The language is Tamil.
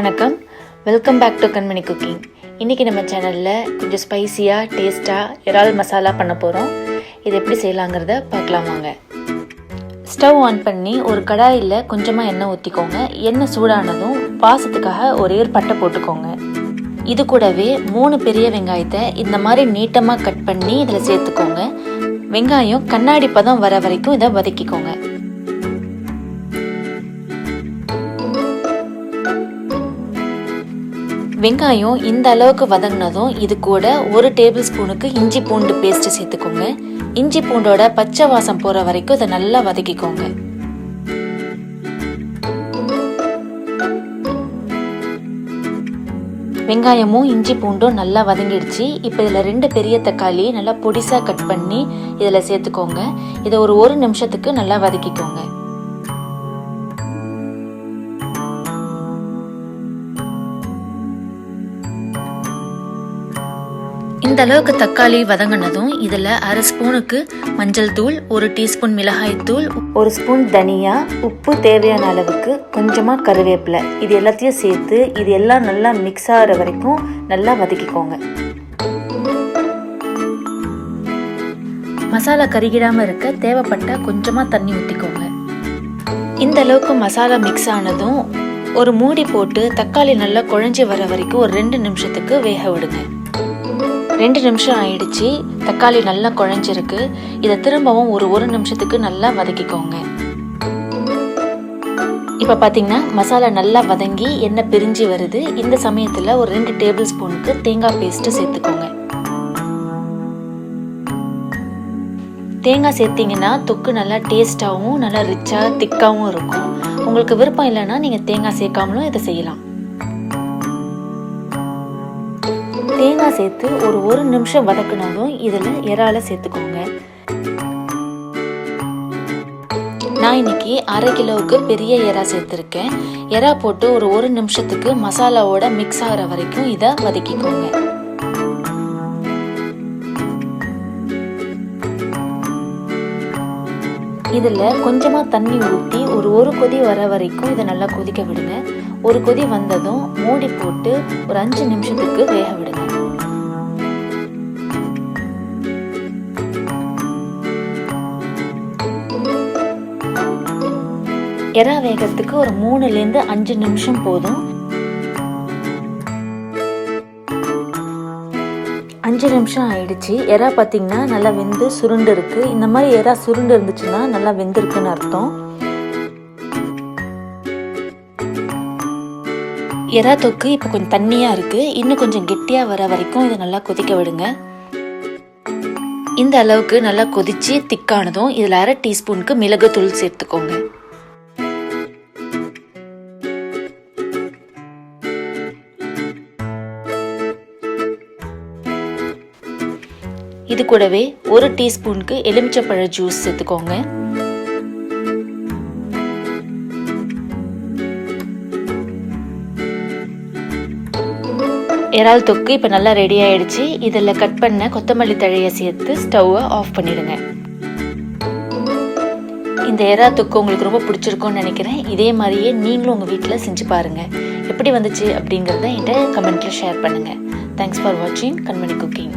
வணக்கம், welcome back to Kanmani cooking. இன்றைக்கி நம்ம சேனலில் கொஞ்சம் ஸ்பைசியாக டேஸ்ட்டாக இறால் மசாலா பண்ண போகிறோம். இது எப்படி செய்யலாங்கிறத பார்க்கலாம் வாங்க. ஸ்டவ் ஆன் பண்ணி ஒரு கடாயில் கொஞ்சமாக எண்ணெய் ஊற்றிக்கோங்க. எண்ணெய் சூடானதும் வாசத்துக்காக ஒரே ஒரு பட்டை போட்டுக்கோங்க. இது கூடவே 3 பெரிய வெங்காயத்தை இந்த மாதிரி நீட்டமாக கட் பண்ணி இதில் சேர்த்துக்கோங்க. வெங்காயம் கண்ணாடி பதம் வர வரைக்கும் இதை வதக்கிக்கோங்க. வெங்காயம் இந்த அளவுக்கு வதங்கினதும் இது கூட 1 டேபிள் ஸ்பூனுக்கு இஞ்சி பூண்டு பேஸ்ட் சேர்த்துக்கோங்க. இஞ்சி பூண்டோட பச்சை வாசம் போற வரைக்கும் இதை நல்லா வதக்கிக்கோங்க. வெங்காயமும் இஞ்சி பூண்டும் நல்லா வதங்கிடுச்சு. இப்போ இதில் 2 பெரிய தக்காளி நல்லா பொடிசா கட் பண்ணி இதில் சேர்த்துக்கோங்க. இதை ஒரு 1 நிமிஷத்துக்கு நல்லா வதக்கிக்கோங்க. இந்த அளவுக்கு தக்காளி வதங்கினதும் இதில் 1/2 ஸ்பூனுக்கு மஞ்சள் தூள், 1 டீஸ்பூன் மிளகாய் தூள், 1 ஸ்பூன் தனியா, உப்பு தேவையான அளவுக்கு, கொஞ்சமாக கருவேப்பிலை, இது எல்லாத்தையும் சேர்த்து இது எல்லாம் நல்லா மிக்ஸ் ஆகிற வரைக்கும் நல்லா வதக்கிக்கோங்க. மசாலா கருகிடாமல் இருக்க தேவைப்பட்ட கொஞ்சமாக தண்ணி ஊற்றிக்கோங்க. இந்த அளவுக்கு மசாலா மிக்ஸ் ஆனதும் ஒரு மூடி போட்டு தக்காளி நல்லா குழஞ்சி வர வரைக்கும் ஒரு 2 நிமிஷத்துக்கு வேக விடுங்க. 2 நிமிஷம் ஆயிடுச்சு. தக்காளி நல்லா குழஞ்சிருக்கு. இதை திரும்பவும் ஒரு 1 நிமிஷத்துக்கு நல்லா வதக்கிக்கோங்க. இப்போ பார்த்தீங்கன்னா மசாலா நல்லா வதங்கி எண்ணெய் பிரிஞ்சு வருது. இந்த சமயத்தில் ஒரு 2 டேபிள் ஸ்பூனுக்கு தேங்காய் பேஸ்ட்டு சேர்த்துக்கோங்க. தேங்காய் சேர்த்திங்கன்னா தொக்கு நல்லா டேஸ்டாகவும் நல்லா ரிச்சாக திக்காகவும் இருக்கும். உங்களுக்கு விருப்பம் இல்லைன்னா நீங்கள் தேங்காய் சேர்க்காமலும் இதை செய்யலாம். தேங்காய் சேர்த்து ஒரு 1 நிமிஷம் வதக்கினதும் இதில் இறாலை சேர்த்துக்கோங்க. நான் இன்னைக்கு 1/2 கிலோவுக்கு பெரிய இறா சேர்த்துருக்கேன். இறா போட்டு ஒரு 1 நிமிஷத்துக்கு மசாலாவோட மிக்ஸ் ஆகிற வரைக்கும் இதை வதக்கிக்கோங்க. இதில் கொஞ்சமாக தண்ணி ஊற்றி ஒரு கொதி வர வரைக்கும் இதை நல்லா கொதிக்க விடுங்க. ஒரு கொதி வந்ததும் மூடி போட்டு ஒரு 5 நிமிஷத்துக்கு வேக விடுங்க. எறா வேகத்துக்கு ஒரு 3லேருந்து 5 நிமிஷம் போதும். 5 நிமிஷம் ஆயிடுச்சு. எறா பார்த்தீங்கன்னா நல்லா வெந்து சுருண்டு இருக்கு. இந்த மாதிரி எறா சுருண்டு இருந்துச்சுன்னா நல்லா வெந்திருக்குன்னு அர்த்தம். எறா தொக்கு இப்போ கொஞ்சம் தண்ணியாக இருக்குது. இன்னும் கொஞ்சம் கெட்டியாக வர வரைக்கும் இதை நல்லா கொதிக்க விடுங்க. இந்த அளவுக்கு நல்லா கொதிச்சு திக்கானதும் இதில் 1/2 டீஸ்பூனுக்கு மிளகுத்தூள் சேர்த்துக்கோங்க. இது கூடவே 1 டீஸ்பூனுக்கு எலுமிச்சப்பழ ஜூஸ் சேர்த்துக்கோங்க. இறால் தொக்கு இப்போ நல்லா ரெடி ஆயிடுச்சு. இதில் கட் பண்ண கொத்தமல்லி தழையை சேர்த்து ஸ்டவ்வை ஆஃப் பண்ணிடுங்க. இந்த இறா தொக்கு உங்களுக்கு ரொம்ப பிடிச்சிருக்கும்னு நினைக்கிறேன். இதே மாதிரியே நீங்களும் உங்கள் வீட்டில் செஞ்சு பாருங்கள். எப்படி வந்துச்சு அப்படிங்கிறத என்கிட்ட கமெண்ட்டில் ஷேர் பண்ணுங்கள். தேங்க்ஸ் ஃபார் வாட்சிங் கண்மணி குக்கிங்.